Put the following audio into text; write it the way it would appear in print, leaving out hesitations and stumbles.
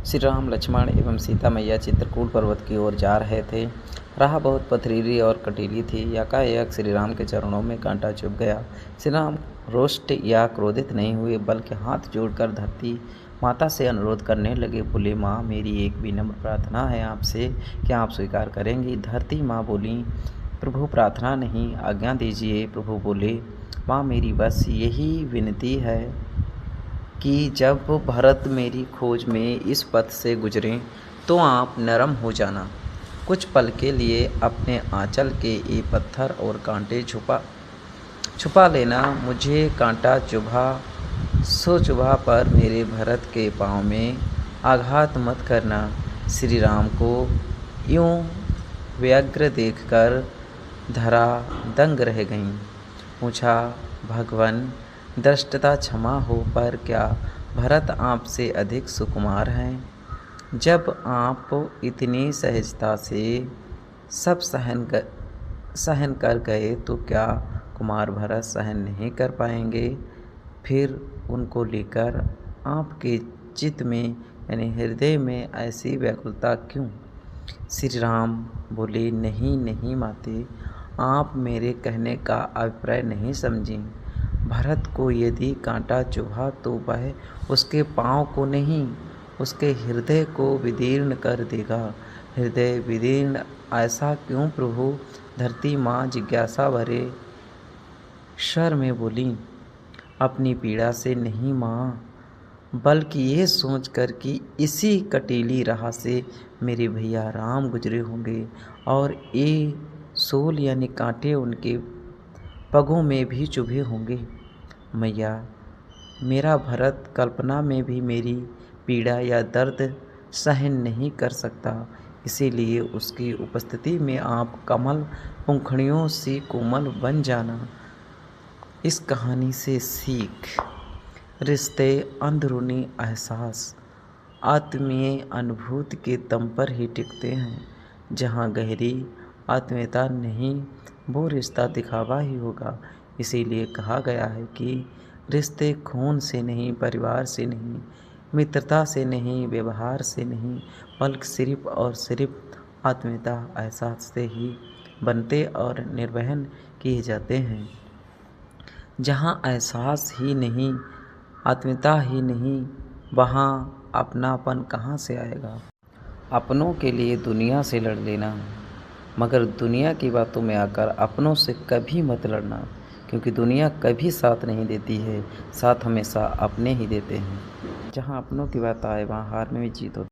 श्री राम लक्ष्मण एवं सीता मैया चित्रकूट पर्वत की ओर जा रहे थे। राह बहुत पथरीली और कटीली थी। एकाएक श्री राम के चरणों में कांटा चुभ गया। श्री राम रुष्ट या क्रोधित नहीं हुए, बल्कि हाथ जोड़कर धरती माता से अनुरोध करने लगे। बोले, माँ, मेरी एक विनम्र प्रार्थना है आपसे, क्या आप स्वीकार करेंगी? धरती माँ बोली, प्रभु, प्रार्थना नहीं, आज्ञा दीजिए। प्रभु बोले, माँ, मेरी बस यही विनती है कि जब भरत मेरी खोज में इस पथ से गुजरें तो आप नरम हो जाना। कुछ पल के लिए अपने आंचल के ये पत्थर और कांटे छुपा लेना। मुझे कांटा चुभा पर मेरे भरत के पाँव में आघात मत करना। श्री राम को यूं व्यग्र देखकर धरा दंग रह गई। पूछा, भगवन, दृष्टता क्षमा हो, पर क्या भरत आपसे अधिक सुकुमार हैं? जब आप इतनी सहजता से सब सहन कर गए तो क्या कुमार भरत सहन नहीं कर पाएंगे? फिर उनको लेकर आपके चित्त में यानी हृदय में ऐसी व्याकुलता क्यों? श्री राम बोले, नहीं नहीं माते, आप मेरे कहने का अभिप्राय नहीं समझें। भरत को यदि कांटा चुभा तो वह उसके पाँव को नहीं, उसके हृदय को विदीर्ण कर देगा। हृदय विदीर्ण ऐसा क्यों प्रभु? धरती माँ जिज्ञासा भरे स्वर में बोली, अपनी पीड़ा से नहीं माँ, बल्कि ये सोचकर कि इसी कटीली राह से मेरे भैया राम गुजरे होंगे और ये सोल यानी कांटे उनके पगों में भी चुभे होंगे। मैया, मेरा भरत कल्पना में भी मेरी पीड़ा या दर्द सहन नहीं कर सकता, इसीलिए उसकी उपस्थिति में आप कमल पंखुड़ियों सी कोमल बन जाना। इस कहानी से सीख, रिश्ते अंदरूनी एहसास, आत्मीय अनुभूति के दम पर ही टिकते हैं। जहाँ गहरी आत्मीयता नहीं, वो रिश्ता दिखावा ही होगा। इसीलिए कहा गया है कि रिश्ते खून से नहीं, परिवार से नहीं, मित्रता से नहीं, व्यवहार से नहीं, बल्कि सिर्फ और सिर्फ आत्मीयता एहसास से ही बनते और निर्वहन किए जाते हैं। जहाँ एहसास ही नहीं, आत्मीयता ही नहीं, वहाँ अपनापन कहाँ से आएगा? अपनों के लिए दुनिया से लड़ लेना, मगर दुनिया की बातों में आकर अपनों से कभी मत लड़ना, क्योंकि दुनिया कभी साथ नहीं देती है, साथ हमेशा अपने ही देते हैं। जहाँ अपनों की बात आए वहाँ हार में भी जीत होती है।